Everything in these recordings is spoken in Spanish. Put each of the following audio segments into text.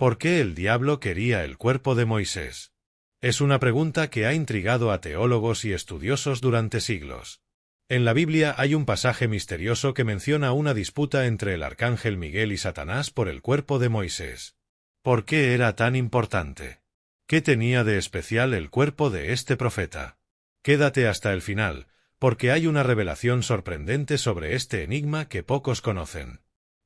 ¿Por qué el diablo quería el cuerpo de Moisés? Es una pregunta que ha intrigado a teólogos y estudiosos durante siglos. En la Biblia hay un pasaje misterioso que menciona una disputa entre el arcángel Miguel y Satanás por el cuerpo de Moisés. ¿Por qué era tan importante? ¿Qué tenía de especial el cuerpo de este profeta? Quédate hasta el final, porque hay una revelación sorprendente sobre este enigma que pocos conocen.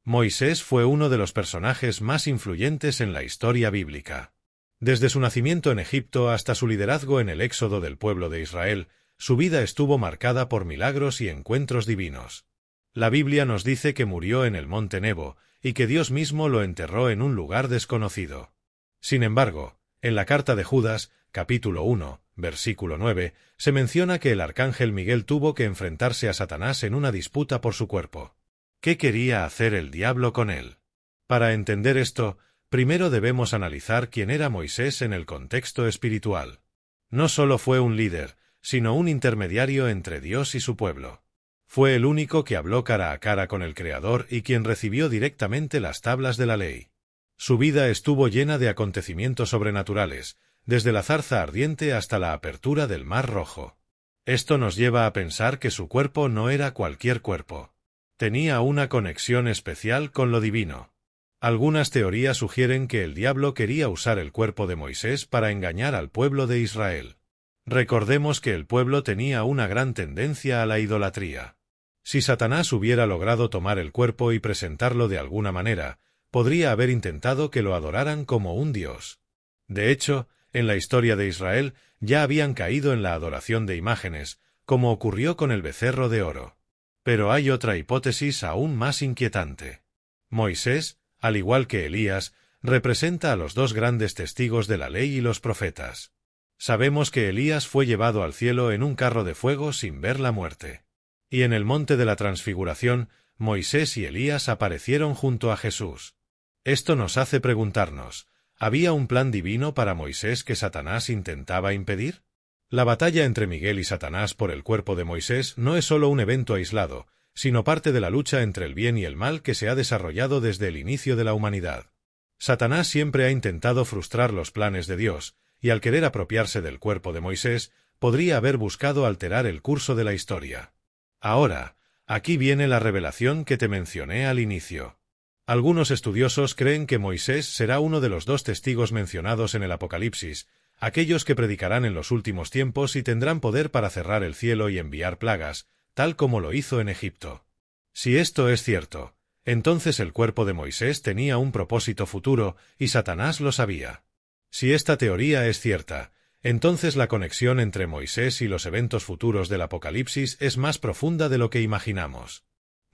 Moisés fue uno de los personajes más influyentes en la historia bíblica. Desde su nacimiento en Egipto hasta su liderazgo en el éxodo del pueblo de Israel, su vida estuvo marcada por milagros y encuentros divinos. La Biblia nos dice que murió en el monte Nebo, y que Dios mismo lo enterró en un lugar desconocido. Sin embargo, en la carta de Judas, capítulo 1, versículo 9, se menciona que el arcángel Miguel tuvo que enfrentarse a Satanás en una disputa por su cuerpo. ¿Qué quería hacer el diablo con él? Para entender esto, primero debemos analizar quién era Moisés en el contexto espiritual. No solo fue un líder, sino un intermediario entre Dios y su pueblo. Fue el único que habló cara a cara con el Creador y quien recibió directamente las tablas de la ley. Su vida estuvo llena de acontecimientos sobrenaturales, desde la zarza ardiente hasta la apertura del Mar Rojo. Esto nos lleva a pensar que su cuerpo no era cualquier cuerpo. Tenía una conexión especial con lo divino. Algunas teorías sugieren que el diablo quería usar el cuerpo de Moisés para engañar al pueblo de Israel. Recordemos que el pueblo tenía una gran tendencia a la idolatría. Si Satanás hubiera logrado tomar el cuerpo y presentarlo de alguna manera, podría haber intentado que lo adoraran como un dios. De hecho, en la historia de Israel ya habían caído en la adoración de imágenes, como ocurrió con el becerro de oro. Pero hay otra hipótesis aún más inquietante. Moisés, al igual que Elías, representa a los dos grandes testigos de la ley y los profetas. Sabemos que Elías fue llevado al cielo en un carro de fuego sin ver la muerte. Y en el monte de la Transfiguración, Moisés y Elías aparecieron junto a Jesús. Esto nos hace preguntarnos, ¿había un plan divino para Moisés que Satanás intentaba impedir? La batalla entre Miguel y Satanás por el cuerpo de Moisés no es solo un evento aislado, sino parte de la lucha entre el bien y el mal que se ha desarrollado desde el inicio de la humanidad. Satanás siempre ha intentado frustrar los planes de Dios, y al querer apropiarse del cuerpo de Moisés, podría haber buscado alterar el curso de la historia. Ahora, aquí viene la revelación que te mencioné al inicio. Algunos estudiosos creen que Moisés será uno de los dos testigos mencionados en el Apocalipsis, aquellos que predicarán en los últimos tiempos y tendrán poder para cerrar el cielo y enviar plagas, tal como lo hizo en Egipto. Si esto es cierto, entonces el cuerpo de Moisés tenía un propósito futuro y Satanás lo sabía. Si esta teoría es cierta, entonces la conexión entre Moisés y los eventos futuros del Apocalipsis es más profunda de lo que imaginamos.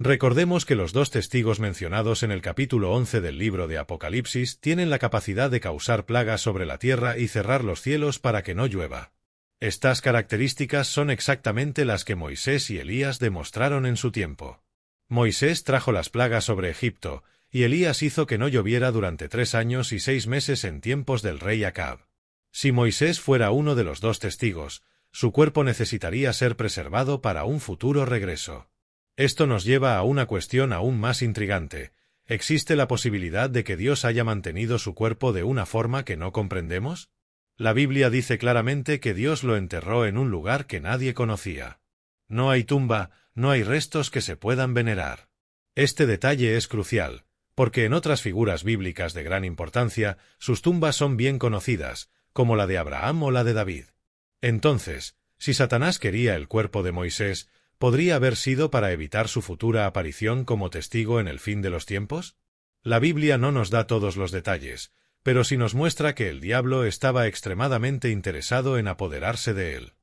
Recordemos que los dos testigos mencionados en el capítulo 11 del libro de Apocalipsis tienen la capacidad de causar plagas sobre la tierra y cerrar los cielos para que no llueva. Estas características son exactamente las que Moisés y Elías demostraron en su tiempo. Moisés trajo las plagas sobre Egipto, y Elías hizo que no lloviera durante 3 años y 6 meses en tiempos del rey Acab. Si Moisés fuera uno de los dos testigos, su cuerpo necesitaría ser preservado para un futuro regreso. Esto nos lleva a una cuestión aún más intrigante. ¿Existe la posibilidad de que Dios haya mantenido su cuerpo de una forma que no comprendemos? La Biblia dice claramente que Dios lo enterró en un lugar que nadie conocía. No hay tumba, no hay restos que se puedan venerar. Este detalle es crucial, porque en otras figuras bíblicas de gran importancia, sus tumbas son bien conocidas, como la de Abraham o la de David. Entonces, si Satanás quería el cuerpo de Moisés, ¿podría haber sido para evitar su futura aparición como testigo en el fin de los tiempos? La Biblia no nos da todos los detalles, pero sí nos muestra que el diablo estaba extremadamente interesado en apoderarse de él.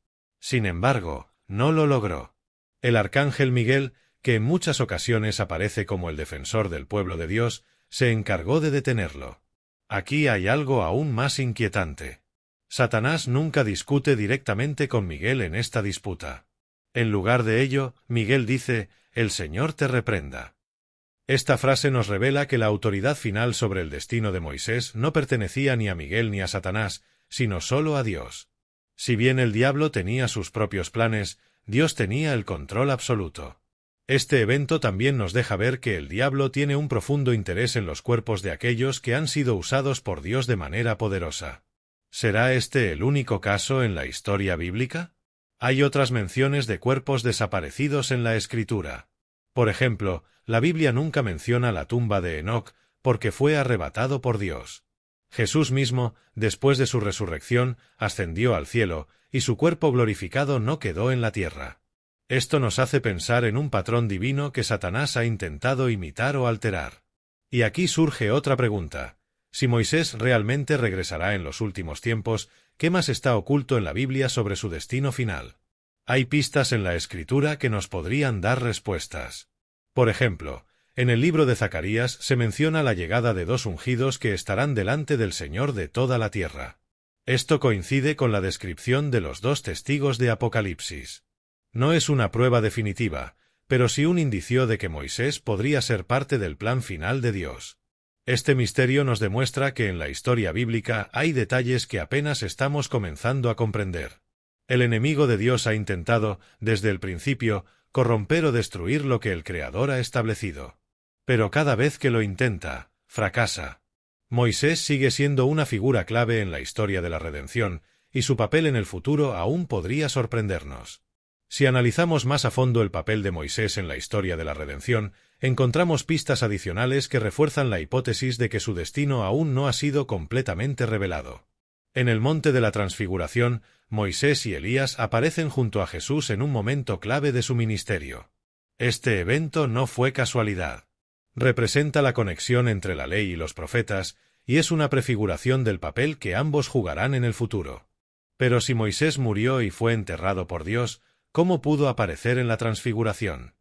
Sin embargo, no lo logró. El arcángel Miguel, que en muchas ocasiones aparece como el defensor del pueblo de Dios, se encargó de detenerlo. Aquí hay algo aún más inquietante. Satanás nunca discute directamente con Miguel en esta disputa. En lugar de ello, Miguel dice, «El Señor te reprenda». Esta frase nos revela que la autoridad final sobre el destino de Moisés no pertenecía ni a Miguel ni a Satanás, sino solo a Dios. Si bien el diablo tenía sus propios planes, Dios tenía el control absoluto. Este evento también nos deja ver que el diablo tiene un profundo interés en los cuerpos de aquellos que han sido usados por Dios de manera poderosa. ¿Será este el único caso en la historia bíblica? Hay otras menciones de cuerpos desaparecidos en la Escritura. Por ejemplo, la Biblia nunca menciona la tumba de Enoc, porque fue arrebatado por Dios. Jesús mismo, después de su resurrección, ascendió al cielo, y su cuerpo glorificado no quedó en la tierra. Esto nos hace pensar en un patrón divino que Satanás ha intentado imitar o alterar. Y aquí surge otra pregunta. Si Moisés realmente regresará en los últimos tiempos, ¿qué más está oculto en la Biblia sobre su destino final? Hay pistas en la Escritura que nos podrían dar respuestas. Por ejemplo, en el libro de Zacarías se menciona la llegada de dos ungidos que estarán delante del Señor de toda la tierra. Esto coincide con la descripción de los dos testigos de Apocalipsis. No es una prueba definitiva, pero sí un indicio de que Moisés podría ser parte del plan final de Dios. Este misterio nos demuestra que en la historia bíblica hay detalles que apenas estamos comenzando a comprender. El enemigo de Dios ha intentado, desde el principio, corromper o destruir lo que el Creador ha establecido. Pero cada vez que lo intenta, fracasa. Moisés sigue siendo una figura clave en la historia de la redención, y su papel en el futuro aún podría sorprendernos. Si analizamos más a fondo el papel de Moisés en la historia de la redención, encontramos pistas adicionales que refuerzan la hipótesis de que su destino aún no ha sido completamente revelado. En el monte de la Transfiguración, Moisés y Elías aparecen junto a Jesús en un momento clave de su ministerio. Este evento no fue casualidad. Representa la conexión entre la ley y los profetas, y es una prefiguración del papel que ambos jugarán en el futuro. Pero si Moisés murió y fue enterrado por Dios, ¿cómo pudo aparecer en la Transfiguración?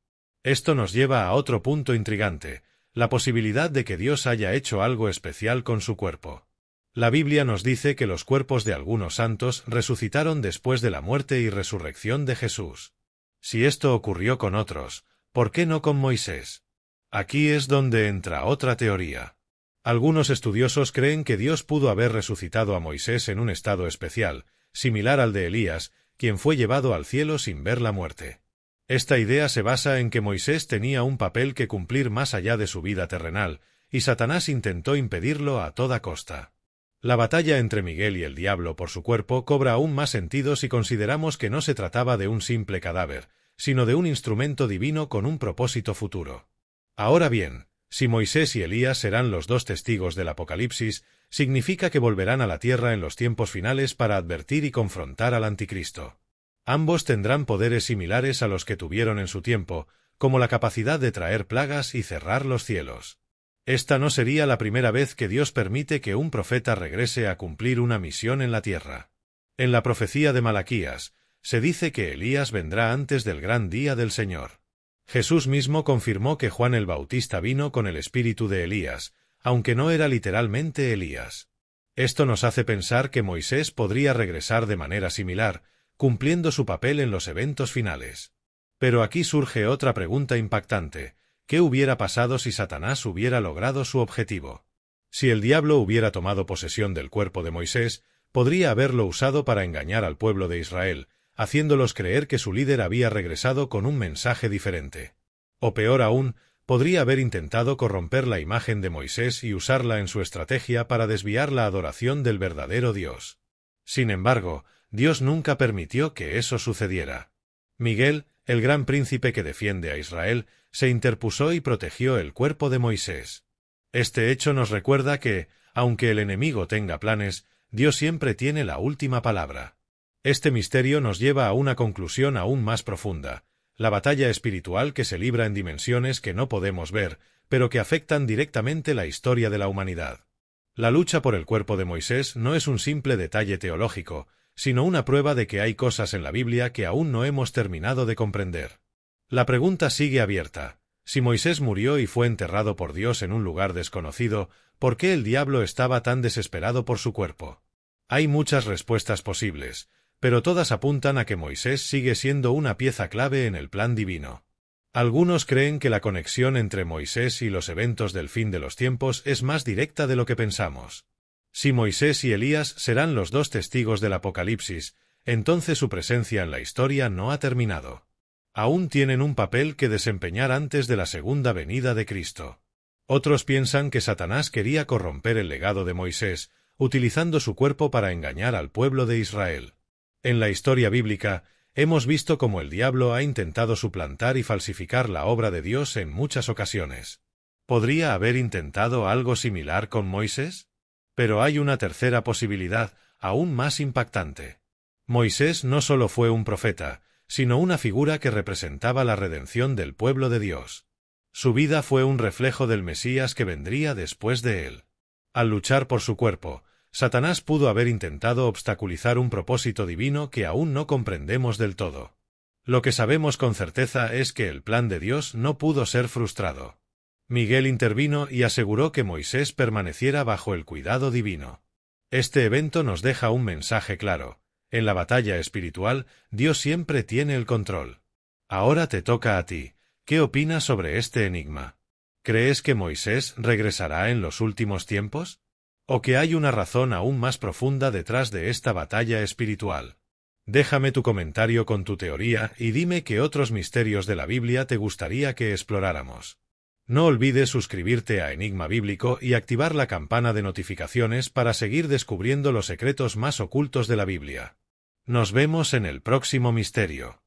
Esto nos lleva a otro punto intrigante, la posibilidad de que Dios haya hecho algo especial con su cuerpo. La Biblia nos dice que los cuerpos de algunos santos resucitaron después de la muerte y resurrección de Jesús. Si esto ocurrió con otros, ¿por qué no con Moisés? Aquí es donde entra otra teoría. Algunos estudiosos creen que Dios pudo haber resucitado a Moisés en un estado especial, similar al de Elías, quien fue llevado al cielo sin ver la muerte. Esta idea se basa en que Moisés tenía un papel que cumplir más allá de su vida terrenal, y Satanás intentó impedirlo a toda costa. La batalla entre Miguel y el diablo por su cuerpo cobra aún más sentido si consideramos que no se trataba de un simple cadáver, sino de un instrumento divino con un propósito futuro. Ahora bien, si Moisés y Elías serán los dos testigos del Apocalipsis, significa que volverán a la tierra en los tiempos finales para advertir y confrontar al Anticristo. Ambos tendrán poderes similares a los que tuvieron en su tiempo, como la capacidad de traer plagas y cerrar los cielos. Esta no sería la primera vez que Dios permite que un profeta regrese a cumplir una misión en la tierra. En la profecía de Malaquías, se dice que Elías vendrá antes del gran día del Señor. Jesús mismo confirmó que Juan el Bautista vino con el espíritu de Elías, aunque no era literalmente Elías. Esto nos hace pensar que Moisés podría regresar de manera similar, cumpliendo su papel en los eventos finales. Pero aquí surge otra pregunta impactante. ¿Qué hubiera pasado si Satanás hubiera logrado su objetivo? Si el diablo hubiera tomado posesión del cuerpo de Moisés, podría haberlo usado para engañar al pueblo de Israel, haciéndolos creer que su líder había regresado con un mensaje diferente. O peor aún, podría haber intentado corromper la imagen de Moisés y usarla en su estrategia para desviar la adoración del verdadero Dios. Sin embargo, Dios nunca permitió que eso sucediera. Miguel, el gran príncipe que defiende a Israel, se interpuso y protegió el cuerpo de Moisés. Este hecho nos recuerda que, aunque el enemigo tenga planes, Dios siempre tiene la última palabra. Este misterio nos lleva a una conclusión aún más profunda, la batalla espiritual que se libra en dimensiones que no podemos ver, pero que afectan directamente la historia de la humanidad. La lucha por el cuerpo de Moisés no es un simple detalle teológico, sino una prueba de que hay cosas en la Biblia que aún no hemos terminado de comprender. La pregunta sigue abierta. Si Moisés murió y fue enterrado por Dios en un lugar desconocido, ¿por qué el diablo estaba tan desesperado por su cuerpo? Hay muchas respuestas posibles, pero todas apuntan a que Moisés sigue siendo una pieza clave en el plan divino. Algunos creen que la conexión entre Moisés y los eventos del fin de los tiempos es más directa de lo que pensamos. Si Moisés y Elías serán los dos testigos del Apocalipsis, entonces su presencia en la historia no ha terminado. Aún tienen un papel que desempeñar antes de la segunda venida de Cristo. Otros piensan que Satanás quería corromper el legado de Moisés, utilizando su cuerpo para engañar al pueblo de Israel. En la historia bíblica, hemos visto cómo el diablo ha intentado suplantar y falsificar la obra de Dios en muchas ocasiones. ¿Podría haber intentado algo similar con Moisés? Pero hay una tercera posibilidad, aún más impactante. Moisés no solo fue un profeta, sino una figura que representaba la redención del pueblo de Dios. Su vida fue un reflejo del Mesías que vendría después de él. Al luchar por su cuerpo, Satanás pudo haber intentado obstaculizar un propósito divino que aún no comprendemos del todo. Lo que sabemos con certeza es que el plan de Dios no pudo ser frustrado. Miguel intervino y aseguró que Moisés permaneciera bajo el cuidado divino. Este evento nos deja un mensaje claro. En la batalla espiritual, Dios siempre tiene el control. Ahora te toca a ti. ¿Qué opinas sobre este enigma? ¿Crees que Moisés regresará en los últimos tiempos? ¿O que hay una razón aún más profunda detrás de esta batalla espiritual? Déjame tu comentario con tu teoría y dime qué otros misterios de la Biblia te gustaría que exploráramos. No olvides suscribirte a Enigma Bíblico y activar la campana de notificaciones para seguir descubriendo los secretos más ocultos de la Biblia. Nos vemos en el próximo misterio.